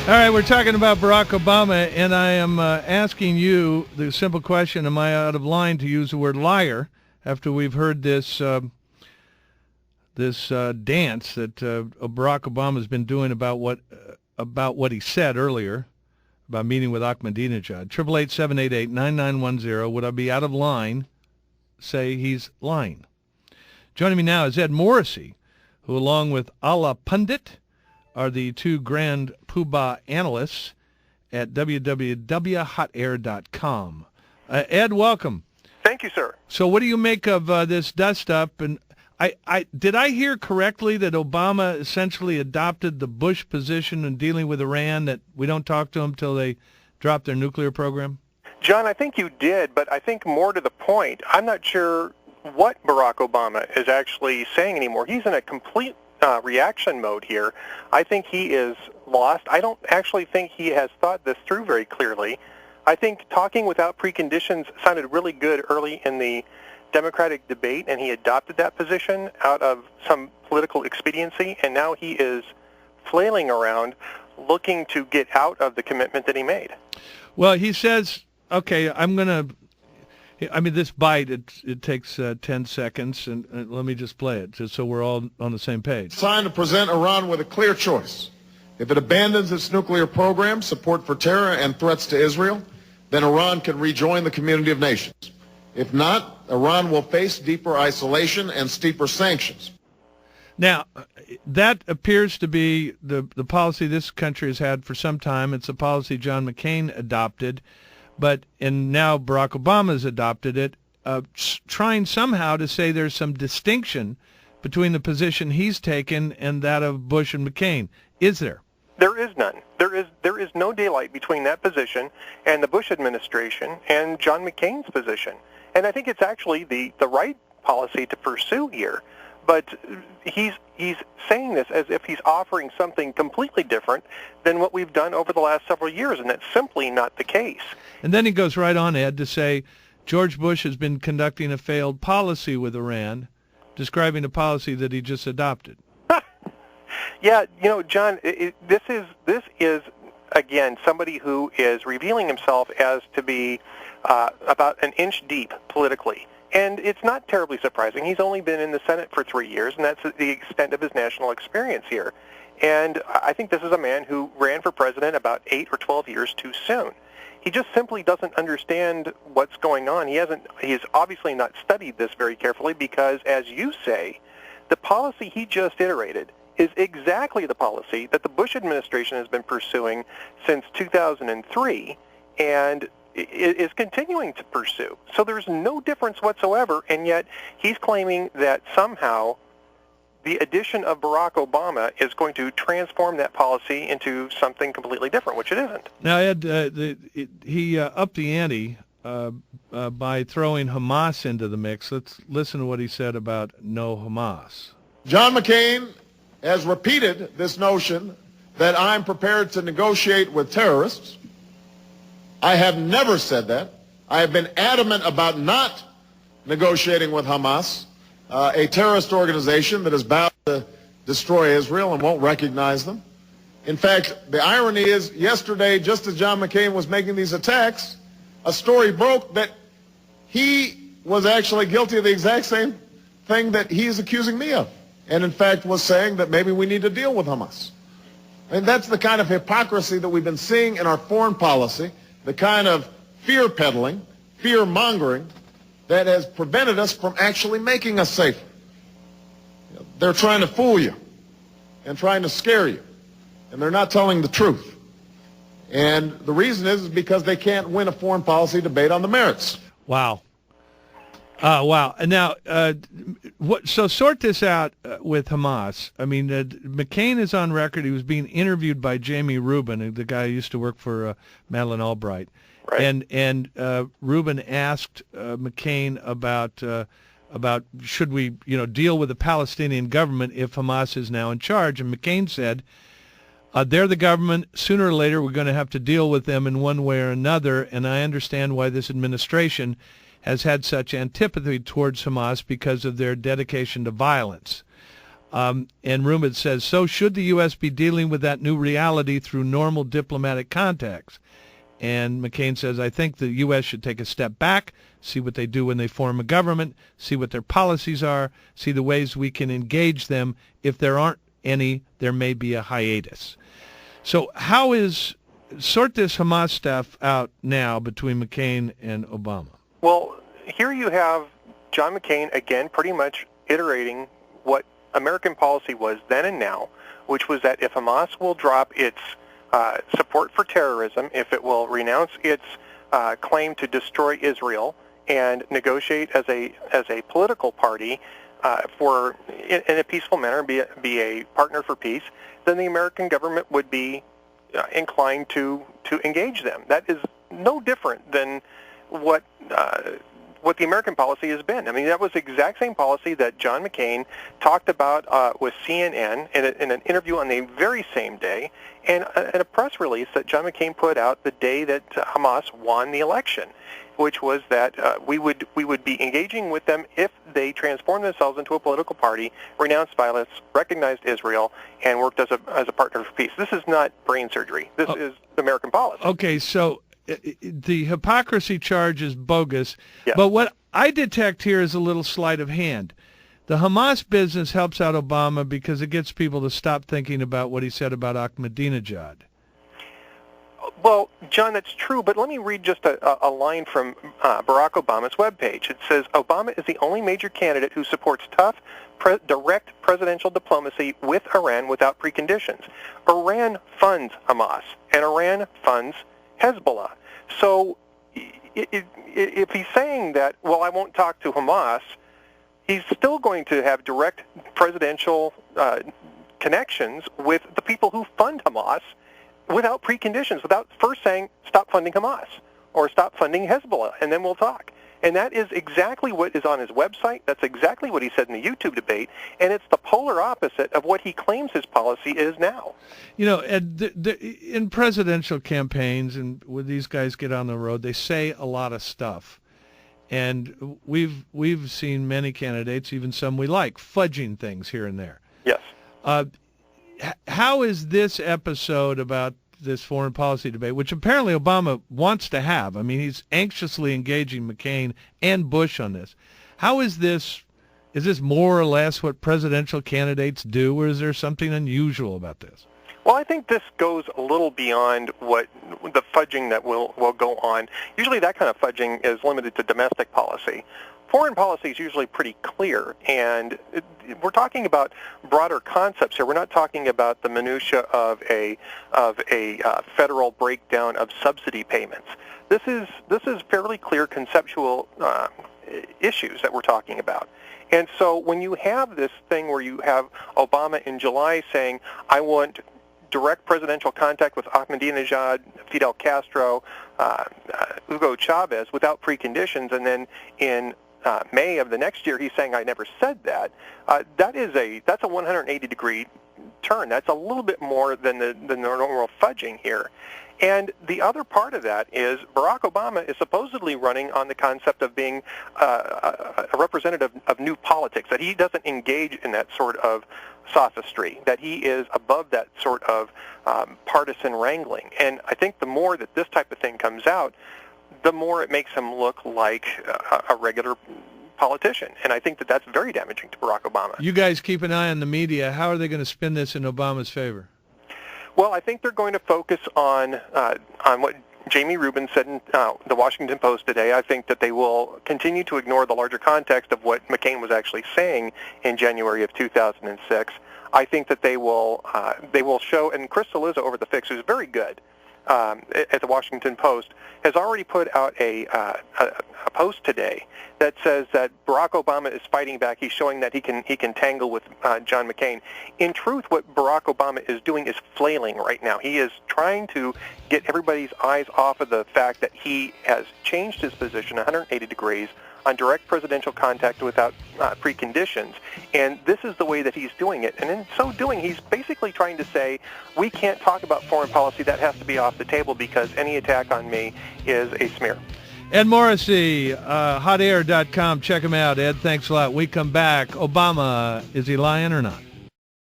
All right, we're talking about Barack Obama, and I am asking you the simple question, am I out of line to use the word liar after we've heard this dance that Barack Obama's been doing about what he said earlier about meeting with Ahmadinejad? 888-788-9910. Would I be out of line? Say he's lying. Joining me now is Ed Morrissey, who along with Allah Pundit are the two grand poobah analysts at www.hotair.com. Ed, welcome. Thank you, sir. So what do you make of this dust-up? And did I hear correctly that Obama essentially adopted the Bush position in dealing with Iran, that we don't talk to them until they drop their nuclear program? John, I think you did, but I think more to the point, I'm not sure what Barack Obama is actually saying anymore. He's in a complete reaction mode here. I think he is lost. I don't actually think he has thought this through very clearly. I think talking without preconditions sounded really good early in the Democratic debate, and he adopted that position out of some political expediency, and now he is flailing around looking to get out of the commitment that he made. Well, he says, okay, this bite, it takes 10 seconds, and let me just play it, just so we're all on the same page. It's time to present Iran with a clear choice. If it abandons its nuclear program, support for terror, and threats to Israel, then Iran can rejoin the community of nations. If not, Iran will face deeper isolation and steeper sanctions. Now, that appears to be the policy this country has had for some time. It's a policy John McCain adopted. And now Barack Obama's adopted it, trying somehow to say there's some distinction between the position he's taken and that of Bush and McCain. Is there? There is none. There is no daylight between that position and the Bush administration and John McCain's position. And I think it's actually the right policy to pursue here. But he's saying this as if he's offering something completely different than what we've done over the last several years, and that's simply not the case. And then he goes right on, Ed, to say George Bush has been conducting a failed policy with Iran, describing a policy that he just adopted. Yeah, John, this is again somebody who is revealing himself as to be about an inch deep politically. And it's not terribly surprising. He's only been in the Senate for 3 years, and that's the extent of his national experience here. And I think this is a man who ran for president about 8 or 12 years too soon. He just simply doesn't understand what's going on. He's obviously not studied this very carefully because, as you say, the policy he just iterated is exactly the policy that the Bush administration has been pursuing since 2003, and is continuing to pursue. So there's no difference whatsoever, and yet he's claiming that somehow the addition of Barack Obama is going to transform that policy into something completely different, which it isn't. Now, Ed, he upped the ante by throwing Hamas into the mix. Let's listen to what he said about no Hamas. John McCain has repeated this notion that I'm prepared to negotiate with terrorists. I have never said that. I have been adamant about not negotiating with Hamas, a terrorist organization that is bound to destroy Israel and won't recognize them. In fact, the irony is, yesterday, just as John McCain was making these attacks, a story broke that he was actually guilty of the exact same thing that he is accusing me of, and in fact was saying that maybe we need to deal with Hamas. And that's the kind of hypocrisy that we've been seeing in our foreign policy, the kind of fear-peddling, fear-mongering that has prevented us from actually making us safer. They're trying to fool you and trying to scare you, and they're not telling the truth. And the reason is because they can't win a foreign policy debate on the merits. Wow. Wow. And now, so sort this out with Hamas. I mean, McCain is on record. He was being interviewed by Jamie Rubin, the guy who used to work for Madeleine Albright. Right. And Rubin asked McCain about should we, deal with the Palestinian government if Hamas is now in charge. And McCain said, they're the government. Sooner or later, we're going to have to deal with them in one way or another. And I understand why this administration has had such antipathy towards Hamas because of their dedication to violence. And Rumid says, so should the U.S. be dealing with that new reality through normal diplomatic contacts? And McCain says, I think the U.S. should take a step back, see what they do when they form a government, see what their policies are, see the ways we can engage them. If there aren't any, there may be a hiatus. So sort this Hamas stuff out now between McCain and Obama. Well, here you have John McCain, again, pretty much iterating what American policy was then and now, which was that if Hamas will drop its support for terrorism, if it will renounce its claim to destroy Israel and negotiate as a political party in a peaceful manner, be a partner for peace, then the American government would be inclined to engage them. That is no different than what the American policy has been. I mean, that was the exact same policy that John McCain talked about with CNN in an interview on the very same day, and a press release that John McCain put out the day that Hamas won the election, which was that we would be engaging with them if they transformed themselves into a political party, renounced violence, recognized Israel, and worked as a partner for peace. This is not brain surgery. This is American policy. Okay, so the hypocrisy charge is bogus, yes. But what I detect here is a little sleight of hand. The Hamas business helps out Obama because it gets people to stop thinking about what he said about Ahmadinejad. Well, John, that's true, but let me read just a line from Barack Obama's webpage. It says, Obama is the only major candidate who supports tough, direct presidential diplomacy with Iran without preconditions. Iran funds Hamas, and Iran funds Hezbollah. So if he's saying that, well, I won't talk to Hamas, he's still going to have direct presidential connections with the people who fund Hamas without preconditions, without first saying, stop funding Hamas or stop funding Hezbollah, and then we'll talk. And that is exactly what is on his website. That's exactly what he said in the YouTube debate, and it's the polar opposite of what he claims his policy is now. You know, Ed, in presidential campaigns and when these guys get on the road, they say a lot of stuff. And we've seen many candidates, even some we like, fudging things here and there. Yes. How is this episode about this foreign policy debate, which apparently Obama wants to have? I mean, he's anxiously engaging McCain and Bush on this. How is this? Is this more or less what presidential candidates do, or is there something unusual about this? Well, I think this goes a little beyond what the fudging that will go on. Usually that kind of fudging is limited to domestic policy. Foreign policy is usually pretty clear, and we're talking about broader concepts here. We're not talking about the minutia of a federal breakdown of subsidy payments. This is fairly clear conceptual issues that we're talking about. And so when you have this thing where you have Obama in July saying, I want direct presidential contact with Ahmadinejad, Fidel Castro, Hugo Chavez without preconditions, and then in May of the next year he's saying I never said that. That's a 180-degree turn. That's a little bit more than the normal fudging here. And the other part of that is Barack Obama is supposedly running on the concept of being a representative of new politics, that he doesn't engage in that sort of sophistry, that he is above that sort of partisan wrangling. And I think the more that this type of thing comes out, the more it makes him look like a regular politician. And I think that that's very damaging to Barack Obama. You guys keep an eye on the media. How are they going to spin this in Obama's favor? Well, I think they're going to focus on what Jamie Rubin said in the Washington Post today. I think that they will continue to ignore the larger context of what McCain was actually saying in January of 2006. I think that they will show, and Chris Cillizza over at The Fix, who's very good at the Washington Post, has already put out a post today that says that Barack Obama is fighting back. He's showing that he can tangle with John McCain. In truth, what Barack Obama is doing is flailing right now. He is trying to get everybody's eyes off of the fact that he has changed his position 180 degrees on direct presidential contact without preconditions. And this is the way that he's doing it. And in so doing, he's basically trying to say, we can't talk about foreign policy. That has to be off the table because any attack on me is a smear. Ed Morrissey, hotair.com. Check him out, Ed. Thanks a lot. We come back. Obama, is he lying or not?